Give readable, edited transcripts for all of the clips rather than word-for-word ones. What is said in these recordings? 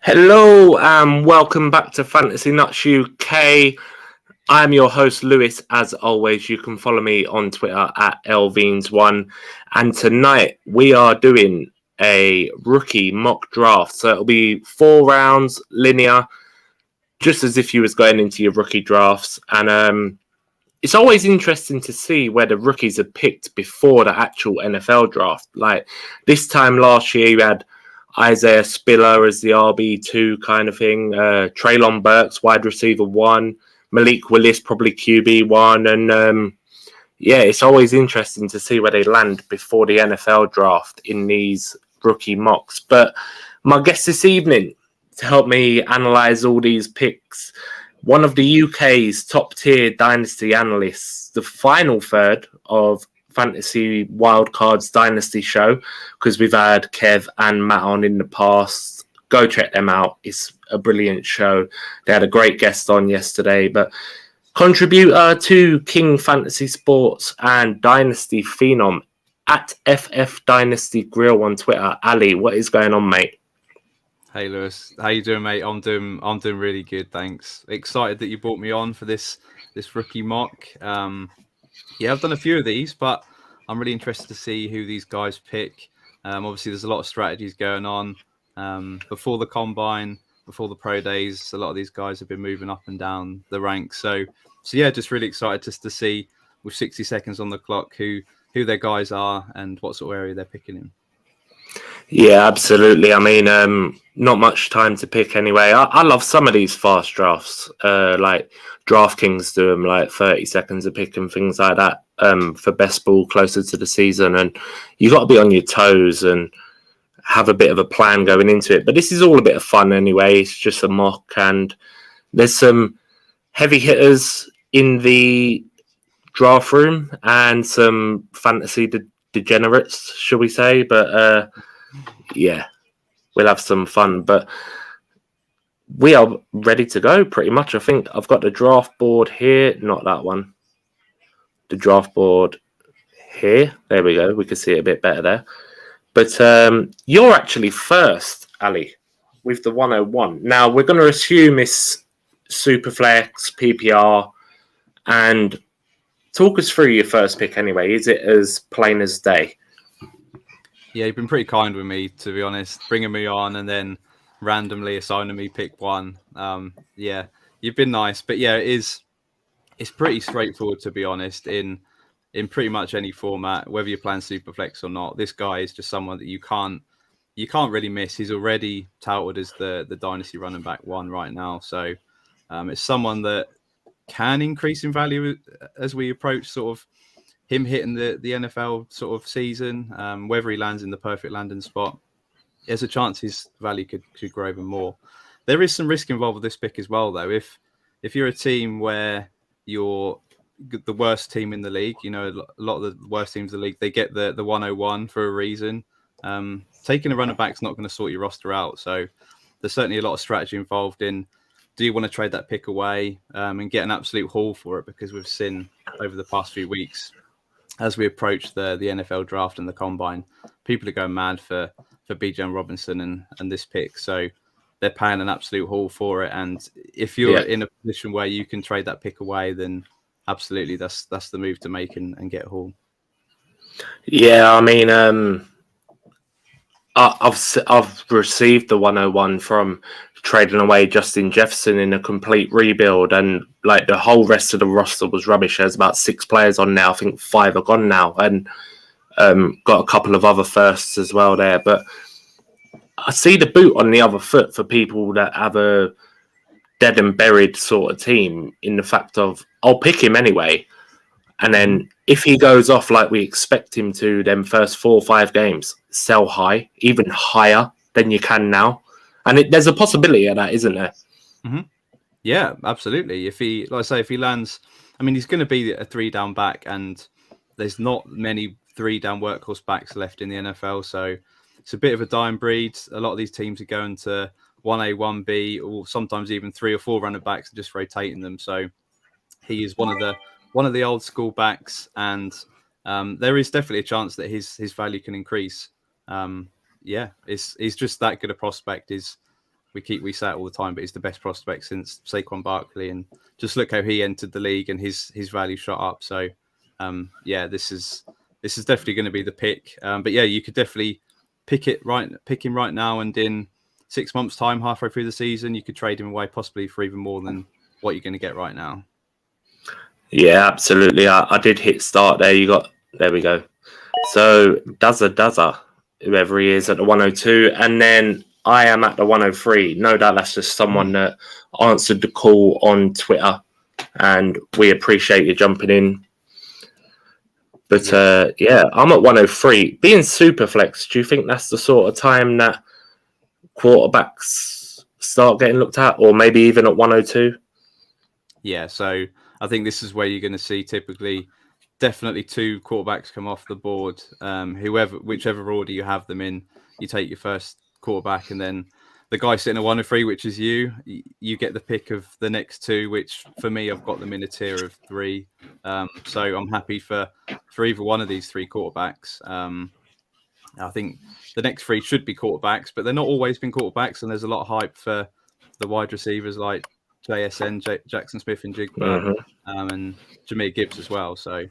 Hello and welcome back to Fantasy Knuts UK. I'm your host Lewis. As always, you can follow me on Twitter at lveens1. And tonight we are doing a rookie mock draft. So it'll be 4 rounds, linear, just as if you was going into your rookie drafts. And it's always interesting to see where the rookies are picked before the actual NFL draft. Like this time last year, you had Isaiah Spiller as the RB2 kind of thing. Treylon Burks, wide receiver 1. Malik Willis, probably QB1. And it's always interesting to see where they land before the NFL draft in these rookie mocks. But my guest this evening to help me analyse all these picks, one of the UK's top-tier dynasty analysts, the final third of Fantasy Wildcard's Dynasty show, because we've had Kev and Matt on in the past. Go check them out. It's a brilliant show. They had a great guest on yesterday. But contributor to King Fantasy Sports and Dynasty Phenom at FF Dynasty Grill on Twitter. Ali, what is going on, mate? Hey Lewis, how you doing, mate? I'm doing really good, thanks. Excited that you brought me on for this rookie mock. I've done a few of these, but I'm really interested to see who these guys pick. Obviously, there's a lot of strategies going on. Before the combine, before the pro days, a lot of these guys have been moving up and down the ranks. So just really excited just to see, with 60 seconds on the clock, who their guys are and what sort of area they're picking in. Yeah, absolutely. I mean, not much time to pick anyway. I love some of these fast drafts. Like DraftKings do them like 30 seconds a pick and things like that for best ball closer to the season. And you got to be on your toes and have a bit of a plan going into it. But this is all a bit of fun anyway. It's just a mock. And there's some heavy hitters in the draft room and some fantasy degenerates, shall we say. But we'll have some fun. But we are ready to go pretty much. I think I've got the draft board here. Not that one. The draft board here. There we go. We can see it a bit better there. But you're actually first, Ali, with the 101. Now, we're going to assume it's Superflex, PPR, and talk us through your first pick anyway. Is it as plain as day? Yeah, you've been pretty kind with me, to be honest, bringing me on and then randomly assigning me pick 1. You've been nice. But yeah, it's pretty straightforward, to be honest, in pretty much any format, whether you're playing Superflex or not. This guy is just someone that you can't really miss. He's already touted as the Dynasty running back 1 right now. So it's someone that can increase in value as we approach sort of him hitting the NFL sort of season, whether he lands in the perfect landing spot. There's a chance his value could grow even more. There is some risk involved with this pick as well, though. If you're a team where you're the worst team in the league, a lot of the worst teams in the league, they get the 101 for a reason. Taking a running back's not going to sort your roster out. So there's certainly a lot of strategy involved in, do you want to trade that pick away and get an absolute haul for it? Because we've seen over the past few weeks, as we approach the NFL draft and the combine, people are going mad for Bijan Robinson and this pick. So they're paying an absolute haul for it. And if you're in a position where you can trade that pick away, then absolutely that's the move to make and get a haul. Yeah, I mean, I've received the 101 from trading away Justin Jefferson in a complete rebuild, and like the whole rest of the roster was rubbish. There's about 6 players on now. I think 5 are gone now, and got a couple of other firsts as well there. But I see the boot on the other foot for people that have a dead and buried sort of team, in the fact of, I'll pick him anyway. And then if he goes off like we expect him to, then first 4 or 5 games, sell high, even higher than you can now. And there's a possibility of that, isn't there? Mm-hmm. Yeah, absolutely. If he lands, I mean, he's going to be a 3-down back, and there's not many 3-down workhorse backs left in the NFL. So it's a bit of a dying breed. A lot of these teams are going to 1A, 1B, or sometimes even 3 or 4 running backs and just rotating them. So he is one of the old school backs, and there is definitely a chance that his value can increase. He's just that good a prospect. we say it all the time, but he's the best prospect since Saquon Barkley, and just look how he entered the league and his value shot up. So this is definitely going to be the pick. But yeah, you could definitely pick him right now, and in 6 months' time, halfway through the season, you could trade him away possibly for even more than what you're going to get right now. Yeah, absolutely. I did hit start there. There we go. So Dazza, whoever he is at the 102, and then I am at the 103. No doubt that's just someone that answered the call on Twitter, and we appreciate you jumping in. But I'm at 103. Being super flex, do you think that's the sort of time that quarterbacks start getting looked at, or maybe even at 102? Yeah, so I think this is where you're going to see typically definitely 2 quarterbacks come off the board. Whichever order you have them in, you take your first quarterback, and then the guy sitting at 103, which is you get the pick of the next 2, which for me, I've got them in a tier of 3. So I'm happy for either one of these 3 quarterbacks. I think the next 3 should be quarterbacks, but they're not always been quarterbacks, and there's a lot of hype for the wide receivers like JSN, Jackson Smith and Jigba, and Jahmyr Gibbs as well. So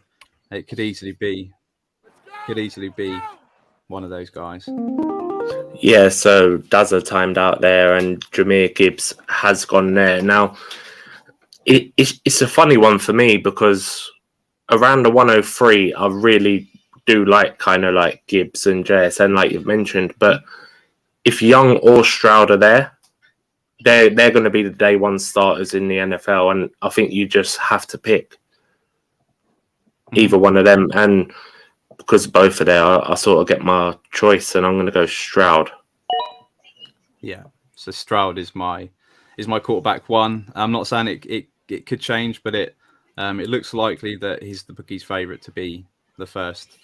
it could easily be one of those guys. Yeah, so Dazza timed out there, and Jahmyr Gibbs has gone there. Now, it's a funny one for me because around the 103, I really do like kind of like Gibbs and JSN, like you've mentioned. But if Young or Stroud are there, they're going to be the day one starters in the NFL, and I think you just have to pick either one of them. And because both are there, I sort of get my choice, and I'm going to go Stroud. Yeah, so Stroud is my quarterback 1. I'm not saying it could change, but it looks likely that he's the bookie's favourite to be the first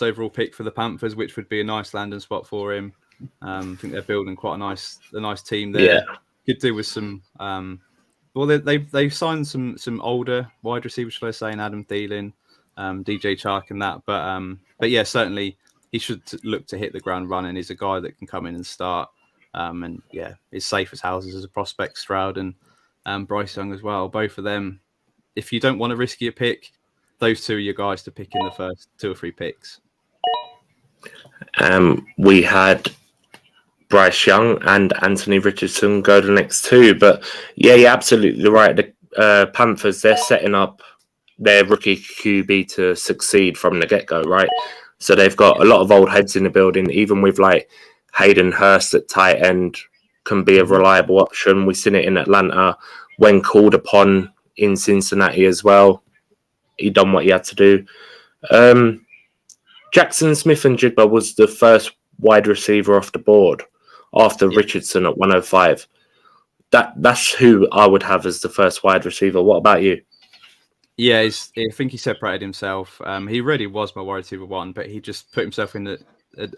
overall pick for the Panthers, which would be a nice landing spot for him. I think they're building quite a nice team there. Yeah. Could do with some. They've signed some older wide receivers, shall I say, and Adam Thielen, DJ Chark, and that. But yeah, certainly he should look to hit the ground running. He's a guy that can come in and start. And yeah, is safe as houses as a prospect. Stroud and Bryce Young as well. Both of them. If you don't want to risk your pick, those 2 are your guys to pick in the first 2 or 3 picks. We had Bryce Young and Anthony Richardson go the next 2. But yeah, you're absolutely right. The Panthers, they're setting up their rookie QB to succeed from the get-go, right? So they've got a lot of old heads in the building, even with like Hayden Hurst at tight end can be a reliable option. We've seen it in Atlanta when called upon in Cincinnati as well. He done what he had to do. Jackson Smith and Jigba was the first wide receiver off the board after Richardson at 105. That's who I would have as the first wide receiver. What about you? Yeah, I think he separated himself. He really was my wide receiver 1, but he just put himself in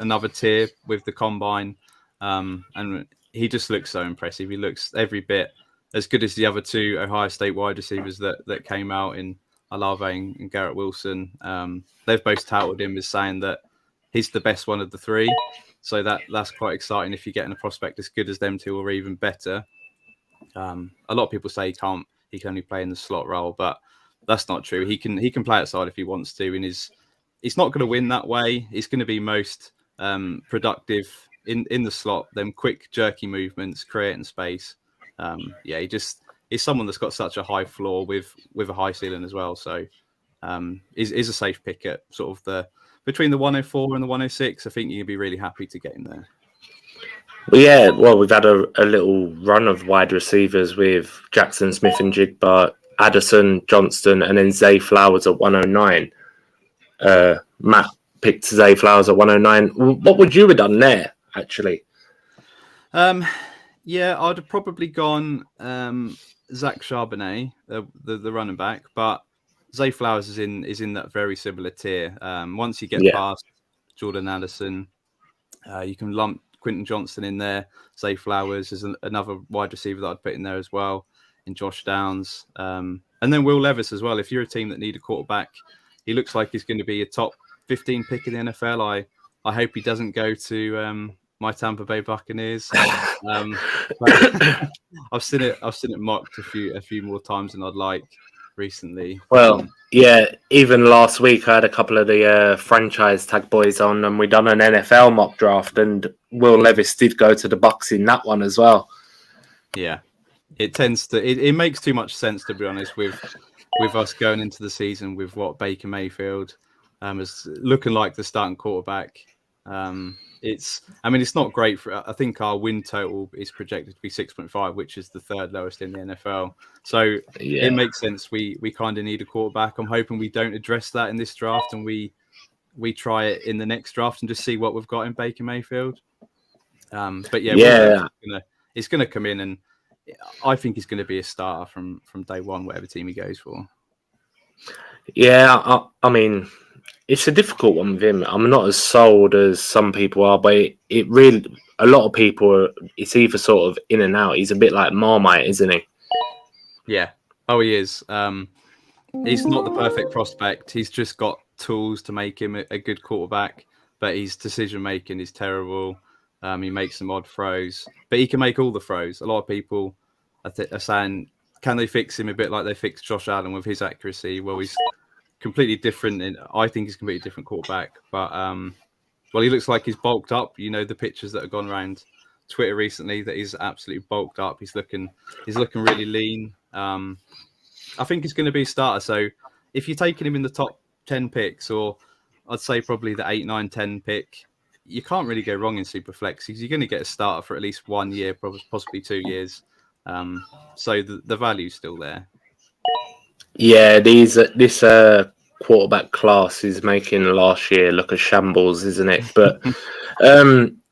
another tier with the combine, and he just looks so impressive. He looks every bit as good as the other 2 Ohio State wide receivers that came out in Olave and Garrett Wilson. They've both touted him as saying that he's the best one of the 3. So that's quite exciting if you're getting a prospect as good as them 2 or even better. A lot of people say he can only play in the slot role, but that's not true. He can play outside if he wants to, and he's not going to win that way. He's going to be most productive in the slot, them quick jerky movements, creating space. He's someone that's got such a high floor with a high ceiling as well. So is a safe pick at sort of between the 104 and the 106. I think you'd be really happy to get him there. Well, we've had a little run of wide receivers with Jackson Smith and Jigba, Addison, Johnston, and then Zay Flowers at 109. Matt picked Zay Flowers at 109. What would you have done there, actually? I'd have probably gone Zach Charbonnet, the running back, but Zay Flowers is in that very similar tier. Once you get past Jordan Addison, you can lump Quentin Johnston in there. Zay Flowers is another wide receiver that I'd put in there as well, in Josh Downs. And then Will Levis as well. If you're a team that need a quarterback, he looks like he's going to be a top 15 pick in the NFL. I hope he doesn't go to my Tampa Bay Buccaneers. But I've seen it mocked a few more times than I'd like recently. Well, yeah, even last week I had a couple of the franchise tag boys on, and we done an NFL mock draft, and Will Levis did go to the Bucks in that one as well. Yeah, it tends to it makes too much sense, to be honest, with us going into the season with what Baker Mayfield is looking like the starting quarterback. It's not great for. I think our win total is projected to be 6.5, which is the third lowest in the NFL. So It makes sense. We kind of need a quarterback. I'm hoping we don't address that in this draft, and we try it in the next draft and just see what we've got in Baker Mayfield. But it's going to come in, and I think he's going to be a starter from day one, whatever team he goes for. Yeah, I mean, it's a difficult one with him. I'm not as sold as some people are, but it really, a lot of people, it's either sort of in and out. He's a bit like Marmite, isn't he? Yeah. Oh, he is. He's not the perfect prospect. He's just got tools to make him a good quarterback, but his decision making is terrible. He makes some odd throws, but he can make all the throws. A lot of people are saying, can they fix him a bit like they fixed Josh Allen with his accuracy? Well, he's completely different. I think he's a completely different quarterback. But he looks like he's bulked up. You know, the pictures that have gone around Twitter recently, that he's absolutely bulked up. He's looking really lean. I think he's going to be a starter. So if you're taking him in the top 10 picks, or I'd say probably the 8, 9, 10 pick, you can't really go wrong in Superflex because you're going to get a starter for at least 1 year, possibly 2 years. So the value's still there. Yeah, this quarterback class is making last year look a shambles, isn't it? But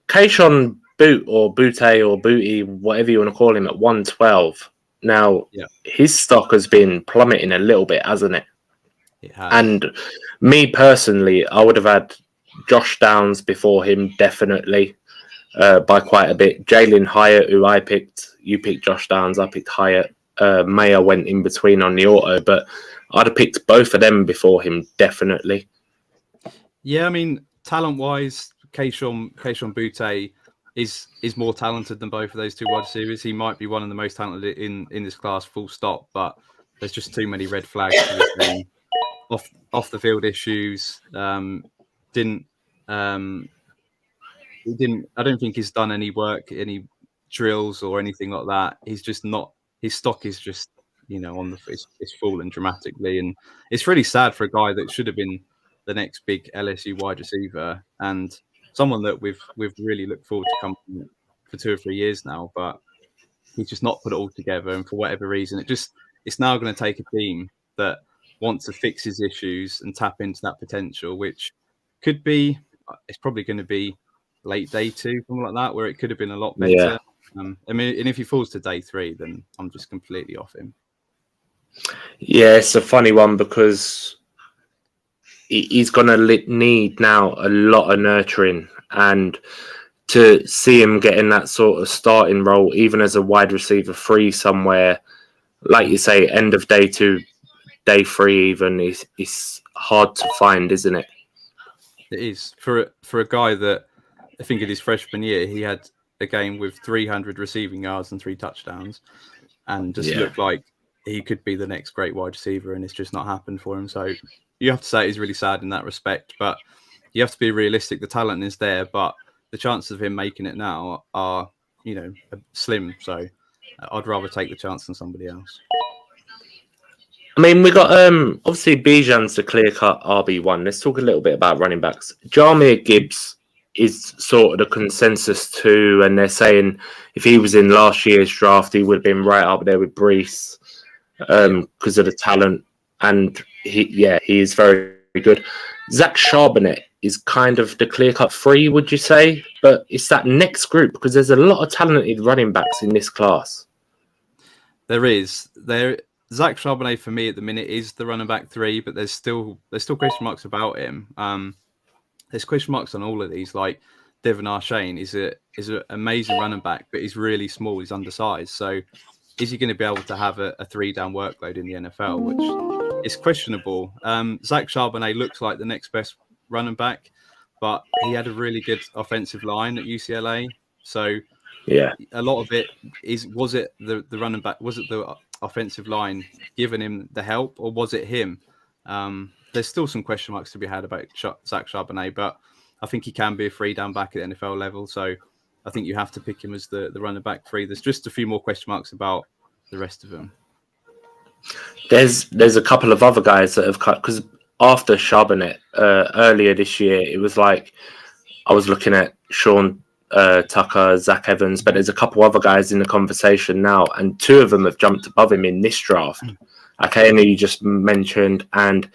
Kayshon Boutte, whatever you want to call him, at 112. Now, his stock has been plummeting a little bit, hasn't it? It has. And me personally, I would have had Josh Downs before him, definitely, by quite a bit. Jalen Hyatt, who I picked, you picked Josh Downs, I picked Hyatt. Mayer went in between on the auto, but I'd have picked both of them before him, definitely. Yeah, I mean, talent-wise, Kayshon Boutte is more talented than both of those two wide receivers. He might be one of the most talented in this class, full stop, but there's just too many red flags for this game. Off the field issues. I don't think he's done any work, any drills or anything like that. He's just not. His stock is just, it's fallen dramatically, and it's really sad for a guy that should have been the next big LSU wide receiver and someone that we've really looked forward to coming for 2 or 3 years now. But he's just not put it all together, and for whatever reason, it's now going to take a team that wants to fix his issues and tap into that potential, which could be, it's probably going to be late day 2, something like that, where it could have been a lot better. Yeah. And if he falls to day 3, then I'm just completely off him. Yeah, it's a funny one because he's going to need now a lot of nurturing, and to see him getting that sort of starting role, even as a wide receiver 3 somewhere, like you say, end of day 2, day 3 even, is hard to find, isn't it? It is. For a guy that, I think in his freshman year, he had a game with 300 receiving yards and 3 touchdowns, and just looked like he could be the next great wide receiver, and it's just not happened for him. So you have to say he's really sad in that respect, but you have to be realistic. The talent is there, but the chances of him making it now are, slim. So I'd rather take the chance than somebody else. I mean, we got obviously Bijan's the clear-cut RB1. Let's talk a little bit about running backs. Jahmyr Gibbs is sort of the consensus too, and they're saying if he was in last year's draft, he would have been right up there with Brees because of the talent, and he is very, very good. Zach Charbonnet is kind of the clear-cut 3, would you say? But it's that next group, because there's a lot of talented running backs in this class. There is. Zach Charbonnet for me at the minute is the running back 3, but there's still question marks about him. There's question marks on all of these. Like Devon Achane is an amazing running back, but he's really small. He's undersized. So is he going to be able to have a 3-down workload in the NFL, which is questionable. Zach Charbonnet looks like the next best running back, but he had a really good offensive line at UCLA. So Yeah. a lot of it was it the running back, was it the offensive line giving him the help, or was it him? There's still some question marks to be had about Zach Charbonnet, but I think he can be a free down back at the NFL level. So I think you have to pick him as the running back free. There's just a few more question marks about the rest of them. There's a couple of other guys that have cut, because after Charbonnet earlier this year, it was like I was looking at Sean Tucker, Zach Evans, but there's a couple other guys in the conversation now, and two of them have jumped above him in this draft. Okay, and you just mentioned, and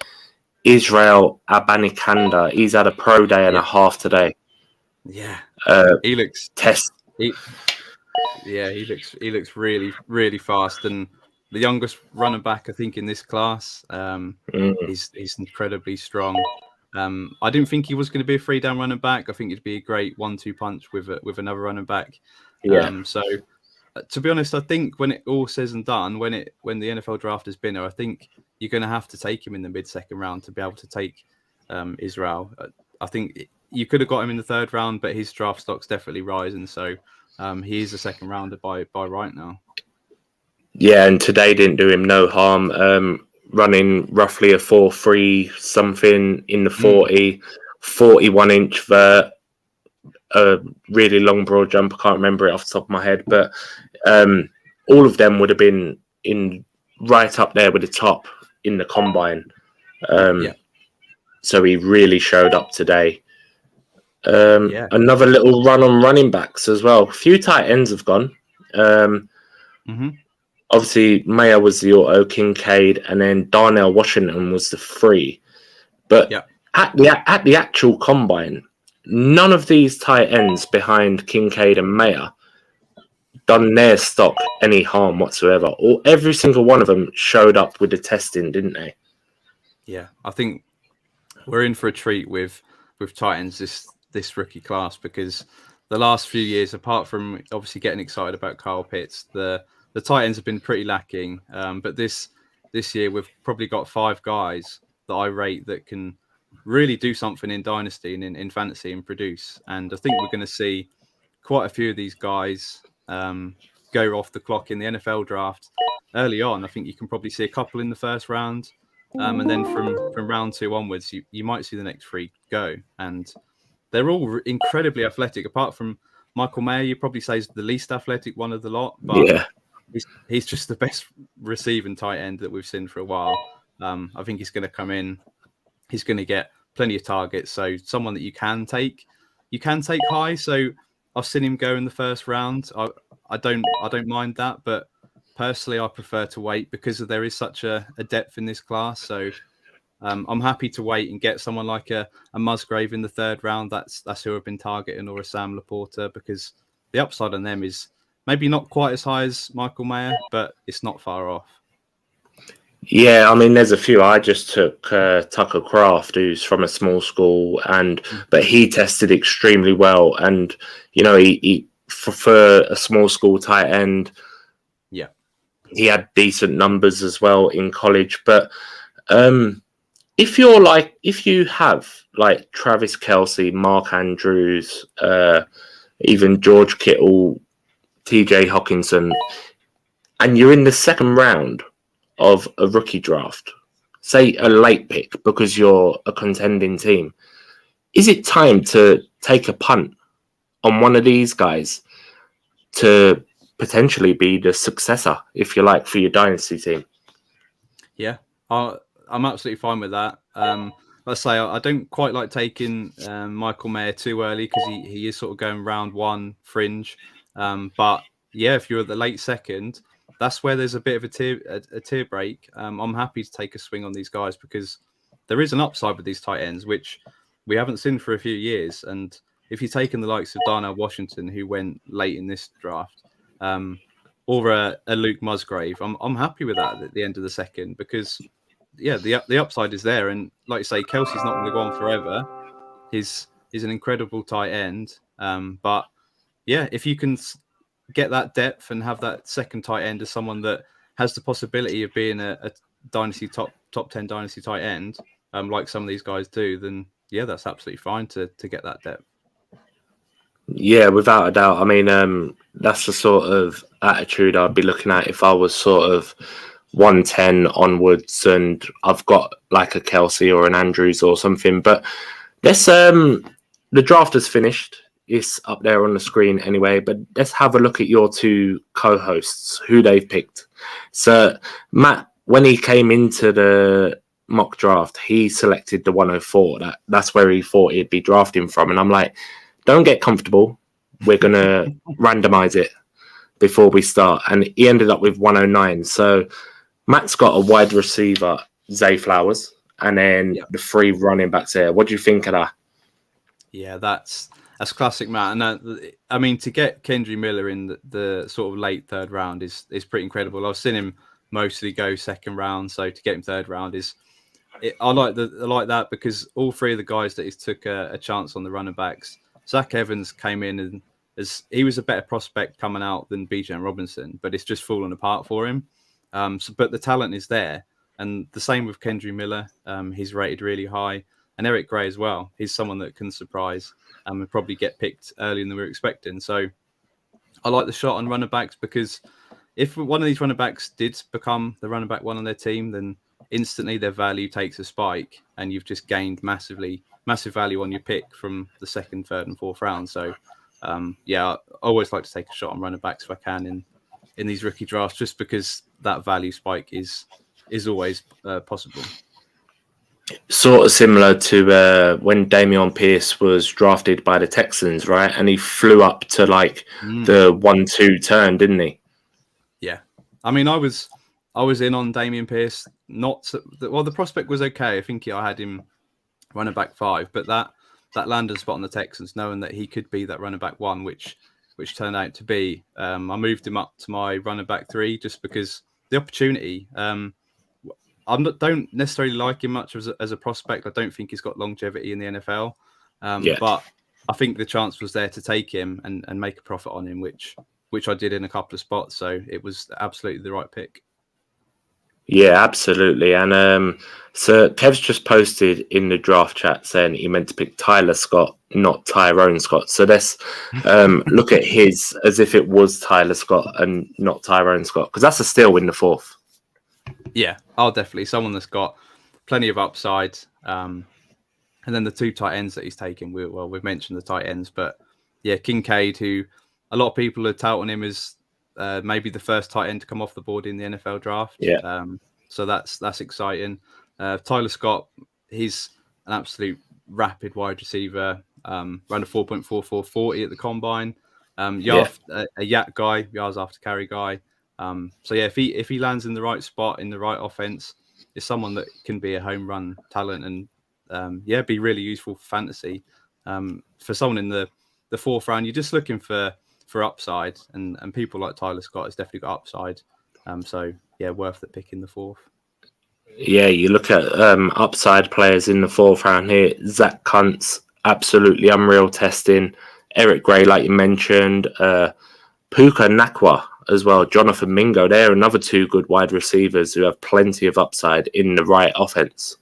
Israel Abanikanda, he's had a pro day and a half today. Yeah, he looks he looks really, really fast, and the youngest running back I think in this class. He's incredibly strong. I didn't think he was going to be a free down running back. I think it'd be a great 1-2 punch with another running back. So to be honest, I think when it all says and done, when the NFL draft has been there, I think you're going to have to take him in the mid-second round to be able to take Israel. I think you could have got him in the third round, but his draft stock's definitely rising. So he is a second rounder by right now. Yeah, and today didn't do him no harm. Running roughly a 4.3 something in the 41 inch vert, a really long broad jump. I can't remember it off the top of my head, but all of them would have been in right up there with the top in the combine. So he really showed up today. Another little run on running backs as well. A few tight ends have gone. Obviously, Mayer was the auto, Kincaid, and then Darnell Washington was the free. But at the actual combine, none of these tight ends behind Kincaid and Mayer done their stock any harm whatsoever. Or every single one of them showed up with the testing, didn't they? Yeah, I think we're in for a treat with tight ends this rookie class, because the last few years, apart from obviously getting excited about Kyle Pitts, the tight ends have been pretty lacking. But this year, we've probably got 5 guys that I rate that can really do something in Dynasty and in fantasy and produce. And I think we're going to see quite a few of these guys go off the clock in the NFL draft early on. I think you can probably see a couple in the first round. And then from round 2 onwards, you might see the next 3 go. And they're all incredibly athletic. Apart from Michael Mayer, you probably say is the least athletic one of the lot. But he's just the best receiving tight end that we've seen for a while. I think he's going to come in. He's going to get plenty of targets. So someone that you can take high. So I've seen him go in the first round. I don't mind that, but personally, I prefer to wait because there is such a depth in this class. So I'm happy to wait and get someone like a Musgrave in the third round. That's who I've been targeting, or a Sam Laporta, because the upside on them is maybe not quite as high as Michael Mayer, but it's not far off. Yeah, I mean, there's a few. I just took Tucker Kraft, who's from a small school, but he tested extremely well. And, you know, he for a small school tight end, he had decent numbers as well in college. But if you have like Travis Kelce, Mark Andrews, even George Kittle, TJ Hawkinson, and you're in the second round of a rookie draft, say a late pick because you're a contending team, is it time to take a punt on one of these guys to potentially be the successor, if you like, for your dynasty team? Yeah, I'm absolutely fine with that. Let's say I don't quite like taking Michael Mayer too early, because he is sort of going round 1 fringe. But yeah, if you're at the late second, that's where there's a bit of a tier break. I'm happy to take a swing on these guys, because there is an upside with these tight ends, which we haven't seen for a few years. And if you're taking the likes of Darnell Washington, who went late in this draft, or a Luke Musgrave, I'm happy with that at the end of the second, because the upside is there. And like you say, Kelsey's not going to go on forever. He's an incredible tight end. But yeah, if you can get that depth and have that second tight end as someone that has the possibility of being a dynasty top 10 dynasty tight end, like some of these guys do, then yeah, that's absolutely fine to get that depth. Yeah, without a doubt. I mean, that's the sort of attitude I'd be looking at if I was sort of 110 onwards and I've got like a Kelsey or an Andrews or something. But let's the draft has finished. It's up there on the screen anyway, but let's have a look at your two co-hosts, who they've picked. So Matt, when he came into the mock draft, he selected the 104. That's where he thought he'd be drafting from. And I'm like, don't get comfortable. We're going to randomize it before we start. And he ended up with 109. So Matt's got a wide receiver, Zay Flowers, and then the three running backs there. What do you think of that? Yeah, that's classic, Matt. And I mean, to get Kendre Miller in the sort of late third round is pretty incredible. I've seen him mostly go second round, so to get him third round I like that because all three of the guys that he's took a chance on the running backs. Zach Evans came in and he was a better prospect coming out than Bijan Robinson, but it's just fallen apart for him. But the talent is there, and the same with Kendre Miller. He's rated really high. And Eric Gray as well. He's someone that can surprise and probably get picked earlier than we were expecting. So I like the shot on running backs because if one of these running backs did become the running back one on their team, then instantly their value takes a spike and you've just gained massive value on your pick from the second, third and fourth round. So I always like to take a shot on running backs if I can in these rookie drafts, just because that value spike is always possible. Sort of similar to when Dameon Pierce was drafted by the Texans, right? And he flew up to like the 1-2 turn, didn't he? Yeah. I mean, I was in on Dameon Pierce. The prospect was okay. I think I had him running back 5, but that landed spot on the Texans, knowing that he could be that running back 1, which turned out to be. I moved him up to my running back 3 just because the opportunity. Don't necessarily like him much as a prospect. I don't think he's got longevity in the NFL. But I think the chance was there to take him and make a profit on him, which I did in a couple of spots. So it was absolutely the right pick. Yeah, absolutely. And so Kev's just posted in the draft chat saying he meant to pick Tyler Scott, not Tyrone Scott. So let's look at his as if it was Tyler Scott and not Tyrone Scott, because that's a steal in the 4th. Yeah, definitely someone that's got plenty of upside. And then the 2 tight ends that he's taken, we've mentioned the tight ends, but yeah, Kincaid, who a lot of people are touting him as maybe the first tight end to come off the board in the NFL draft. Yeah. So that's exciting. Tyler Scott, he's an absolute rapid wide receiver. Ran a 4.44 40 at the combine. A yak guy, yards after carry guy. So yeah, if he lands in the right spot in the right offense, is someone that can be a home run talent and be really useful for fantasy. For someone in the 4th round, you're just looking for upside, and people like Tyler Scott has definitely got upside. So yeah, worth the pick in the 4th. Yeah, you look at upside players in the 4th round here. Zach Kuntz, absolutely unreal testing. Eric Gray, like you mentioned. Puka Nakwa as well. Jonathan Mingo. They're another 2 good wide receivers who have plenty of upside in the right offense.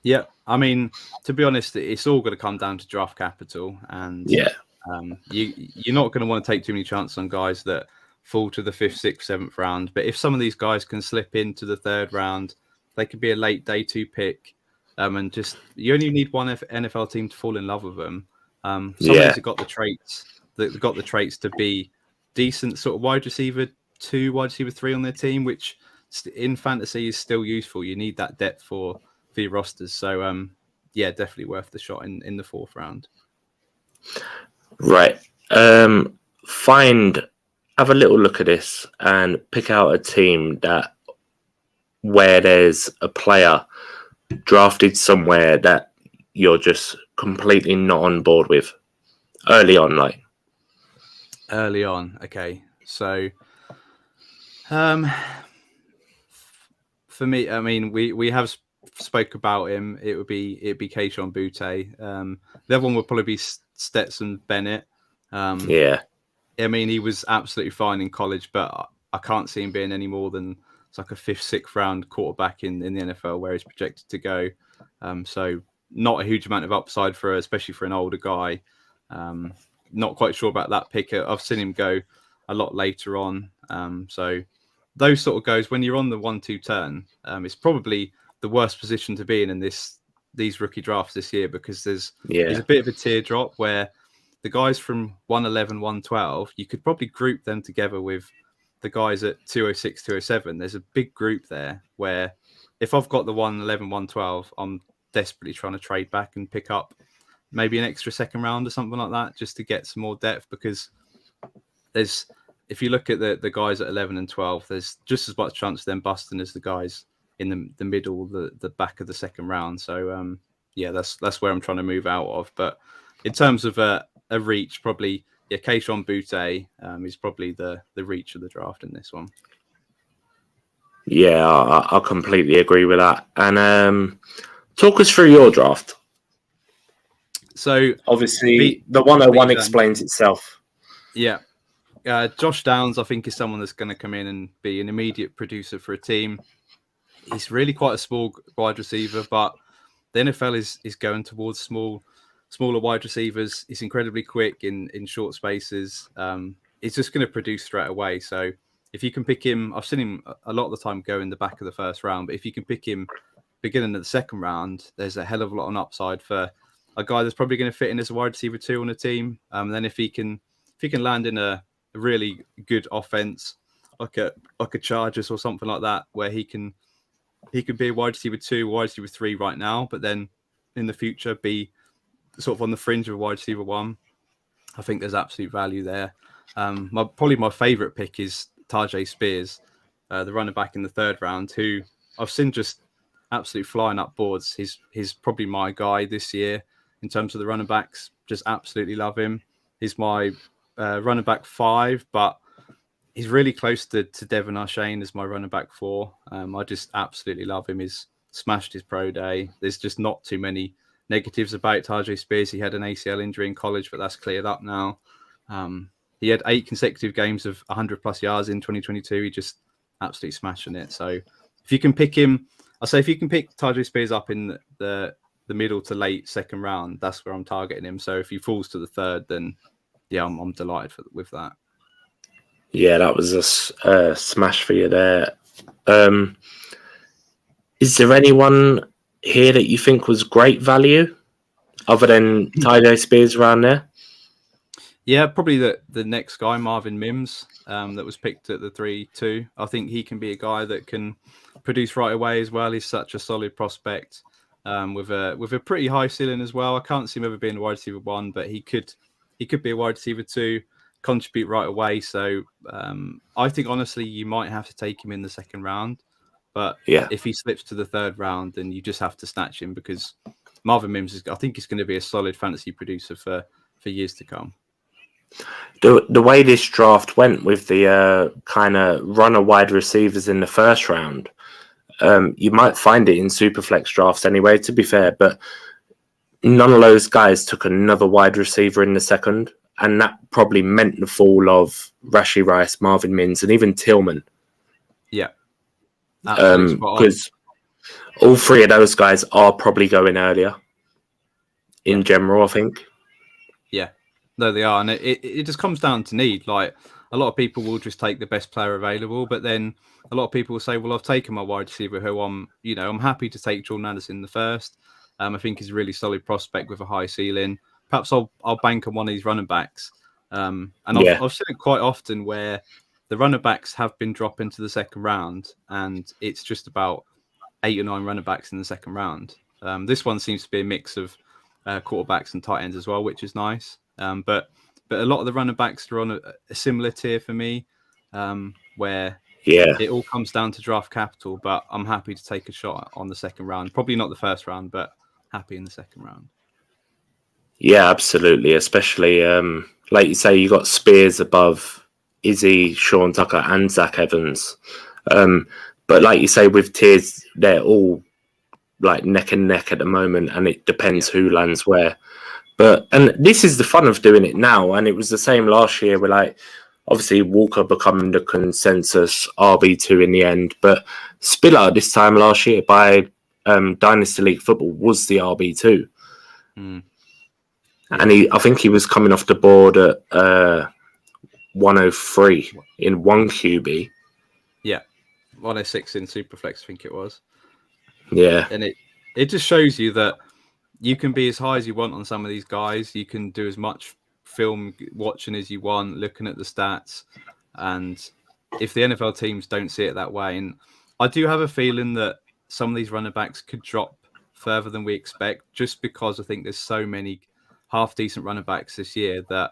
Yeah, I mean, to be honest, it's all going to come down to draft capital, and you're not going to want to take too many chances on guys that fall to the 5th, 6th, 7th round. But if some of these guys can slip into the 3rd round, they could be a late day 2 pick. And just you only need one NFL team to fall in love with them. Some of these have got the traits to be decent sort of wide receiver 2, wide receiver 3 on their team, which in fantasy is still useful. You need that depth for your rosters. So definitely worth the shot in the 4th round. Right. Have a little look at this and pick out a team where there's a player drafted somewhere that you're just completely not on board with early on, like. Early on, okay. So, for me, I mean, we have spoke about him. It'd be Kayshon Boutte. The other one would probably be Stetson Bennett. I mean, he was absolutely fine in college, but I can't see him being any more than it's like a 5th, 6th round quarterback in the NFL where he's projected to go. So not a huge amount of upside especially for an older guy. Not quite sure about that pick. I've seen him go a lot later on. So those sort of goes when you're on the 1-2 turn, it's probably the worst position to be in these rookie drafts this year, because there's a bit of a teardrop where the guys from 111, 112, you could probably group them together with the guys at 206, 207. There's a big group there where if I've got the 111, 112, I'm desperately trying to trade back and pick up maybe an extra second round or something like that, just to get some more depth, because if you look at the guys at 11 and 12, there's just as much chance of them busting as the guys in the middle, the back of the second round. So that's where I'm trying to move out of. But in terms of a reach, probably Keishon Butte is probably the reach of the draft in this one. Yeah, I completely agree with that. And talk us through your draft. So obviously the 101 explains itself. Yeah. Josh Downs, I think, is someone that's going to come in and be an immediate producer for a team. He's really quite a small wide receiver, but the NFL is going towards smaller wide receivers. He's incredibly quick in short spaces. He's just going to produce straight away. So if you can pick him, I've seen him a lot of the time go in the back of the first round, but if you can pick him beginning of the second round, there's a hell of a lot on upside for a guy that's probably going to fit in as a wide receiver 2 on a team. And then if he can land in a really good offense, like a Chargers or something like that, where he can be a wide receiver 2, wide receiver 3 right now, but then in the future be sort of on the fringe of a wide receiver 1. I think there's absolute value there. Probably my favorite pick is Tajay Spears, the running back in the third round, who I've seen just absolutely flying up boards. He's probably my guy this year in terms of the running backs. Just absolutely love him. He's my running back 5, but he's really close to Devon Achane as my running back 4. I just absolutely love him. He's smashed his pro day. There's just not too many negatives about Tajay Spears. He had an ACL injury in college, but that's cleared up now. He had 8 consecutive games of 100 plus yards in 2022. He just absolutely smashing it. So if you can pick him, I'll say if you can pick Tajay Spears up in the middle to late second round, that's where I'm targeting him. So if he falls to the third, then yeah, I'm delighted with that. Yeah, that was a smash for you there. Is there anyone here that you think was great value other than Tajay Spears around there? Yeah, probably the next guy, Marvin Mims, that was picked at the 3-2. I think he can be a guy that can produce right away as well. He's such a solid prospect with a pretty high ceiling as well. I can't see him ever being a wide receiver 1, but he could be a wide receiver 2, contribute right away. So I think honestly you might have to take him in the second round. But if he slips to the third round, then you just have to snatch him, because Marvin Mims I think he's going to be a solid fantasy producer for years to come. The way this draft went with the kind of runner wide receivers in the first round, you might find it in Superflex drafts anyway, to be fair, but none of those guys took another wide receiver in the second, and that probably meant the fall of Rashee Rice, Marvin Mims, and even Tillman. Yeah. Because all 3 of those guys are probably going earlier in general, I think. Yeah. No, they are. And it just comes down to need. Like, a lot of people will just take the best player available, but then a lot of people will say, well, I've taken my wide receiver who I'm happy to take Jordan Anderson in the first. I think he's a really solid prospect with a high ceiling. Perhaps I'll bank on one of these running backs. I've seen it quite often where the running backs have been dropping to the second round, and it's just about 8 or 9 running backs in the second round. This one seems to be a mix of quarterbacks and tight ends as well, which is nice. But a lot of the running backs are on a similar tier for me, where it all comes down to draft capital. But I'm happy to take a shot on the second round. Probably not the first round, but happy in the second round. Yeah, absolutely. Especially, like you say, you got Spears above Izzy, Sean Tucker, and Zach Evans. But like you say, with tiers, they're all like neck and neck at the moment, and it depends who lands where. And this is the fun of doing it now, and it was the same last year. We're like, obviously Walker becoming the consensus RB2 in the end, but Spiller this time last year by Dynasty League football was the RB2. Yeah. And I think he was coming off the board at 103 in one QB. Yeah, 106 in Superflex, I think it was. Yeah. And it just shows you that you can be as high as you want on some of these guys. You can do as much film watching as you want, looking at the stats. And if the NFL teams don't see it that way, and I do have a feeling that some of these running backs could drop further than we expect, just because I think there's so many half-decent running backs this year that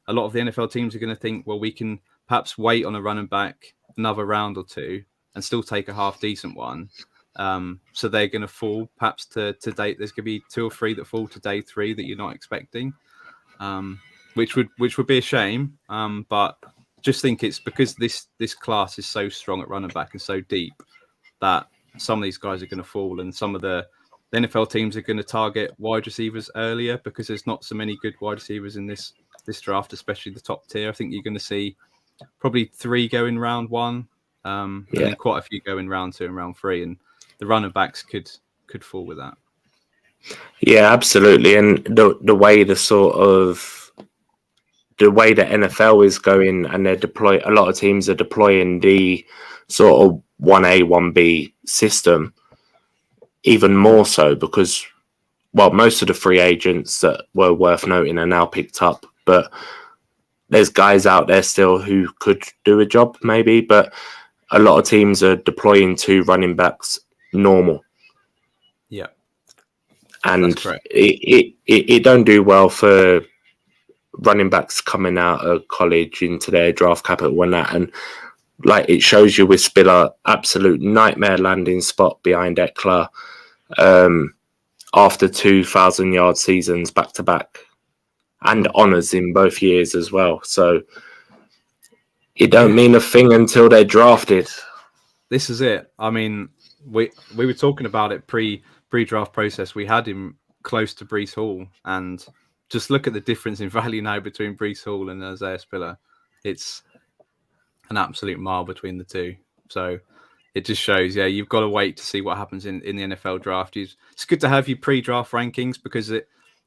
a lot of the NFL teams are going to think, well, we can perhaps wait on a running back another round or two and still take a half-decent one. So they're going to fall perhaps to date. There's going to be 2 or 3 that fall to day 3 that you're not expecting, which would be a shame. But just think it's because this class is so strong at running back and so deep that some of these guys are going to fall, and some of the NFL teams are going to target wide receivers earlier because there's not so many good wide receivers in this draft, especially the top tier. I think you're going to see probably 3 go in round 1, and then quite a few go in round 2 and round 3, and the running backs could fall with that. Yeah, absolutely. And the way the NFL is going, and a lot of teams are deploying the sort of 1A, 1B system, even more so because, well, most of the free agents that were worth noting are now picked up, but there's guys out there still who could do a job maybe, but a lot of teams are deploying 2 running backs normal. Yeah. And it don't do well for running backs coming out of college into their draft capital and that. And like it shows you with Spiller, absolute nightmare landing spot behind Eckler after 2,000-yard seasons back to back, and honors in both years as well. So it don't mean a thing until they're drafted. This is it. I mean, we were talking about it pre-draft process. We had him close to Breece Hall, and just look at the difference in value now between Breece Hall and Isaiah Spiller. It's an absolute mile between the two. So it just shows, you've got to wait to see what happens in the NFL draft. It's good to have your pre-draft rankings because in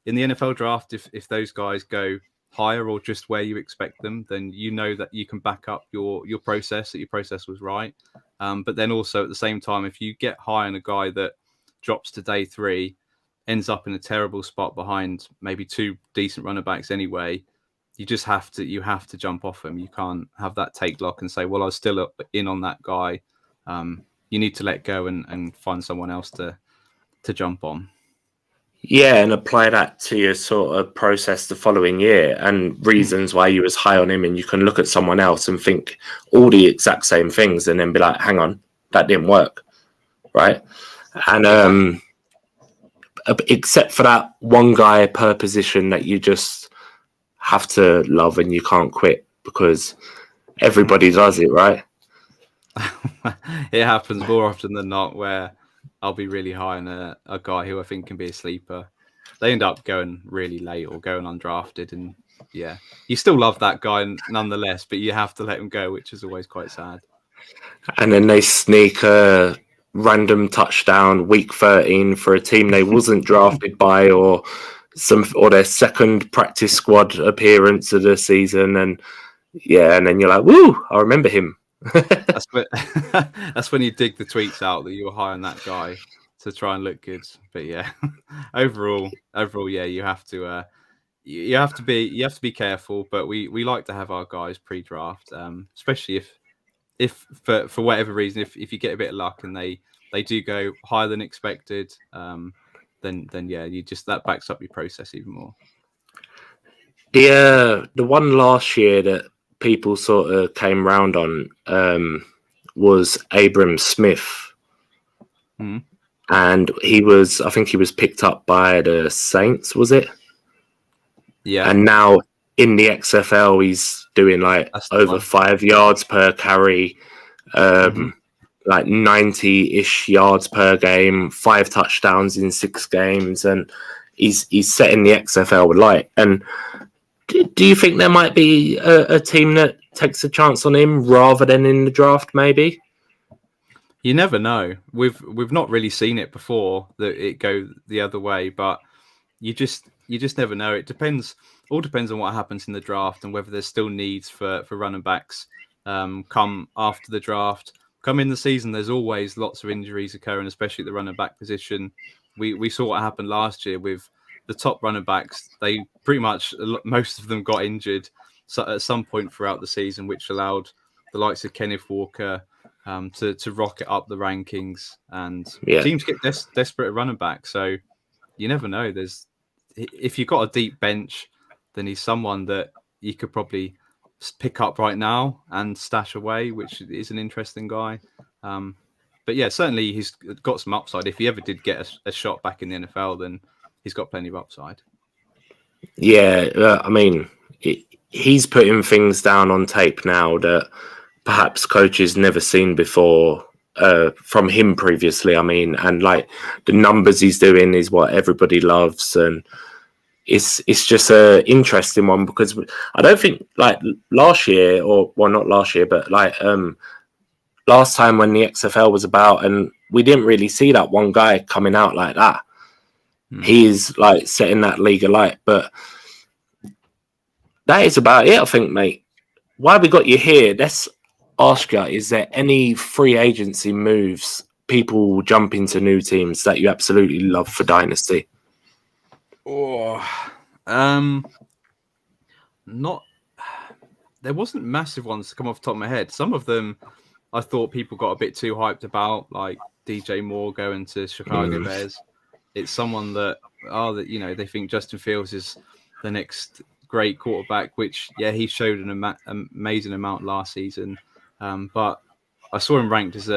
the NFL draft, if those guys go higher or just where you expect them, then you know that you can back up your process, that your process was right. But then also at the same time, if you get high on a guy that drops to day 3, ends up in a terrible spot behind maybe 2 decent running backs anyway, you have to jump off him. You can't have that take lock and say, well, I was still in on that guy. You need to let go and find someone else to jump on. Yeah, and apply that to your sort of process the following year and reasons why you was high on him, and you can look at someone else and think all the exact same things and then be like, hang on, that didn't work, right? And except for that one guy per position that you just have to love and you can't quit because everybody does it, right? It happens more often than not where I'll be really high on a guy who I think can be a sleeper. They end up going really late or going undrafted. And you still love that guy nonetheless, but you have to let him go, which is always quite sad. And then they sneak a random touchdown week 13 for a team they wasn't drafted by or their second practice squad appearance of the season. And then you're like, woo, I remember him. That's when you dig the tweets out that you were high on that guy to try and look good. But overall, you have to be careful. But we like to have our guys pre-draft, especially if for whatever reason, if you get a bit of luck and they do go higher than expected, then that backs up your process even more. The one last year that people sort of came round on was Abram Smith. And I think he was picked up by the Saints, was it? Yeah. And now in the XFL, he's doing like over 5 yards per carry, like 90-ish yards per game, 5 touchdowns in 6 games, and he's setting the XFL alight. And do you think there might be a team that takes a chance on him rather than in the draft, maybe? You never know. We've not really seen it before that it go the other way, but you just never know. It depends. All depends on what happens in the draft and whether there's still needs for running backs. Come after the draft, come in the season. There's always lots of injuries occurring, especially at the running back position. We saw what happened last year with the top running backs. They pretty much most of them got injured at some point throughout the season, which allowed the likes of Kenneth Walker to rocket up the rankings, and Yeah. teams get desperate at running back. So you never know. If you've got a deep bench, then he's someone that you could probably pick up right now and stash away, which is an interesting guy. But yeah, certainly he's got some upside. If he ever did get a shot back in the NFL, then he's got plenty of upside. Yeah, I mean, he's putting things down on tape now that perhaps coaches never seen before from him previously. I mean, and like the numbers he's doing is what everybody loves, and it's just a interesting one because I don't think like last year, or well, not last year, but like last time when the XFL was about, and we didn't really see that one guy coming out like that. He's like setting that league alight, but that is about it, I think, mate. Why we got you here? Let's ask you: is there any free agency moves, people jump into new teams that you absolutely love for Dynasty? Not. There wasn't massive ones to come off the top of my head. Some of them I thought people got a bit too hyped about, like DJ Moore going to Chicago Bears. It's someone that they think Justin Fields is the next great quarterback, which he showed an amazing amount last season. But I saw him ranked as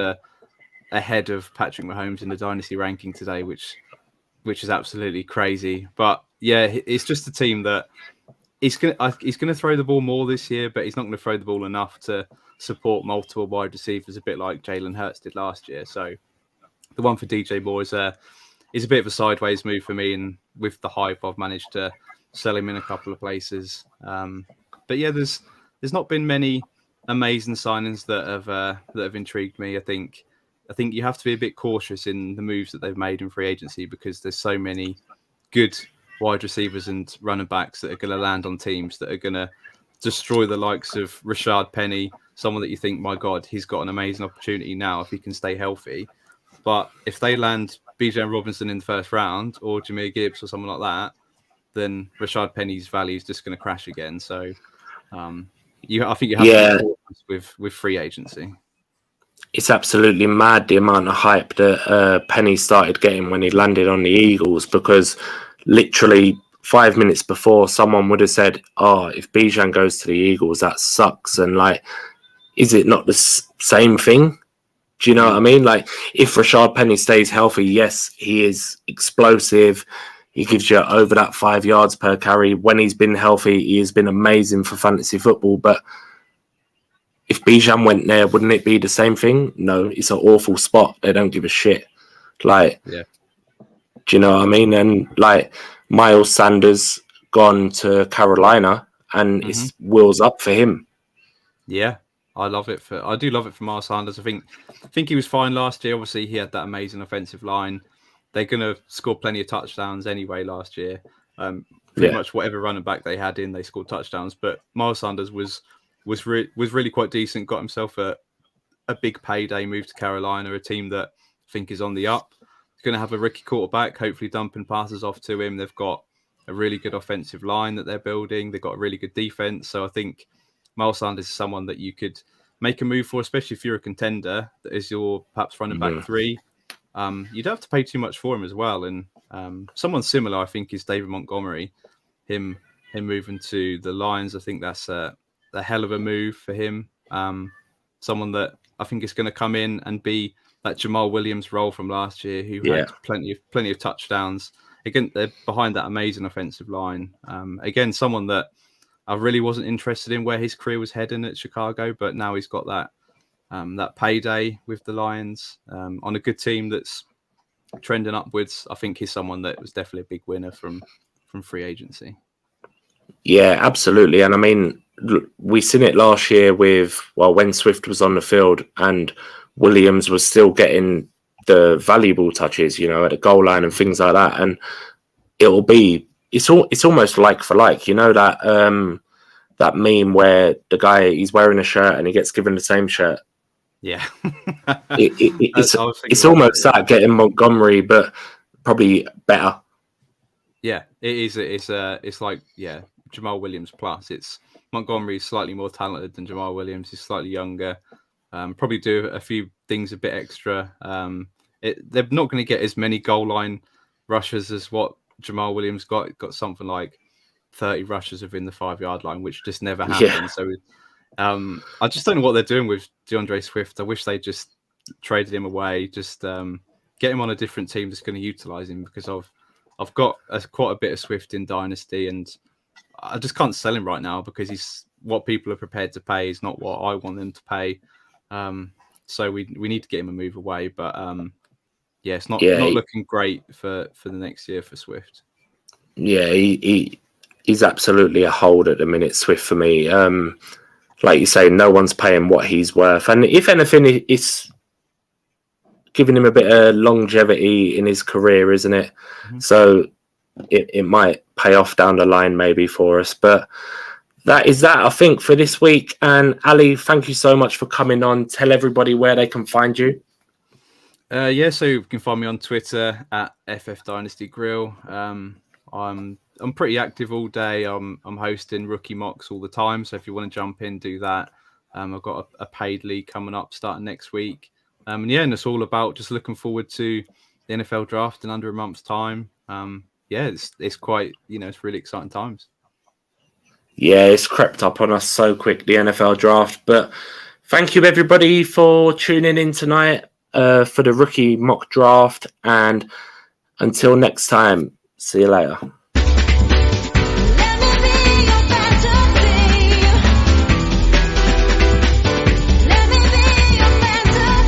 ahead of Patrick Mahomes in the Dynasty ranking today, which is absolutely crazy. But yeah, it's just a team that he's gonna throw the ball more this year, but he's not going to throw the ball enough to support multiple wide receivers, a bit like Jalen Hurts did last year. So the one for DJ Moore is a bit of a sideways move for me, and with the hype, I've managed to sell him in a couple of places. But yeah, there's not been many amazing signings that have intrigued me. I think you have to be a bit cautious in the moves that they've made in free agency because there's so many good wide receivers and running backs that are going to land on teams that are going to destroy the likes of Rashad Penny, someone that you think, my God, he's got an amazing opportunity now if he can stay healthy. But if they land Bijan Robinson in the first round or Jahmyr Gibbs or someone like that, then Rashad Penny's value is just going to crash again. So I think you have to be cautious with free agency. It's absolutely mad the amount of hype that Penny started getting when he landed on the Eagles, because literally 5 minutes before someone would have said, "Oh, if Bijan goes to the Eagles, that sucks." And like, is it not the same thing? Do you know what I mean? Like, if Rashad Penny stays healthy, yes, he is explosive. He gives you over that 5 yards per carry. When he's been healthy, he has been amazing for fantasy football. But if Bijan went there, wouldn't it be the same thing? No, it's an awful spot. They don't give a shit. Like, do you know what I mean? And like, Miles Sanders gone to Carolina, and it's wheels up for him. Yeah, I do love it for Miles Sanders. I think he was fine last year. Obviously, he had that amazing offensive line. They're going to score plenty of touchdowns anyway last year. Pretty much whatever running back they had in, they scored touchdowns. But Miles Sanders was really quite decent. Got himself a big payday move to Carolina, a team that I think is on the up. He's going to have a rookie quarterback, hopefully dumping passes off to him. They've got a really good offensive line that they're building. They've got a really good defense. So I think Miles Sanders is someone that you could make a move for, especially if you're a contender that is your perhaps running back 3. You don't have to pay too much for him as well. And someone similar, I think, is David Montgomery. Him moving to the Lions, I think that's a hell of a move for him. Someone that I think is going to come in and be that Jamal Williams role from last year, who had plenty of touchdowns. Again, they're behind that amazing offensive line. Again, someone that I really wasn't interested in where his career was heading at Chicago, but now he's got that payday with the Lions on a good team that's trending upwards. I think he's someone that was definitely a big winner from free agency. Yeah, absolutely. And I mean, we seen it last year with, when Swift was on the field, and Williams was still getting the valuable touches, at the goal line and things like that. And it's almost like for like, that meme where the guy, he's wearing a shirt and he gets given the same shirt. Yeah. It's almost that getting Montgomery, but probably better. Yeah, it is. It's like, Jamal Williams plus. It's Montgomery's slightly more talented than Jamal Williams. He's slightly younger. Probably do a few things a bit extra. They're not going to get as many goal line rushes as what Jamal Williams got. Got something like 30 rushes within the 5-yard line, which just never happened. Yeah. So I just don't know what they're doing with DeAndre Swift. I wish they just traded him away. Just get him on a different team that's going to utilize him, because I've got quite a bit of Swift in Dynasty, and I just can't sell him right now because he's what people are prepared to pay is not what I want them to pay. So we need to get him a move away. But it's not looking great for the next year for Swift. Yeah, he's absolutely a hold at the minute, Swift, for me. Like you say, no one's paying what he's worth. And if anything, it's giving him a bit of longevity in his career, isn't it? Mm-hmm. So it might pay off down the line maybe for us. But that is that, I think, for this week. And Ali, thank you so much for coming on. Tell everybody where they can find you. So you can find me on Twitter at FF Dynasty Grill. I'm pretty active all day. I'm hosting rookie mocks all the time. So if you want to jump in, do that. I've got a paid league coming up starting next week. And it's all about just looking forward to the NFL draft in under a month's time. It's quite, it's really exciting times. Yeah, it's crept up on us so quick, the NFL draft. But thank you, everybody, for tuning in tonight for the rookie mock draft. And until next time, see you later.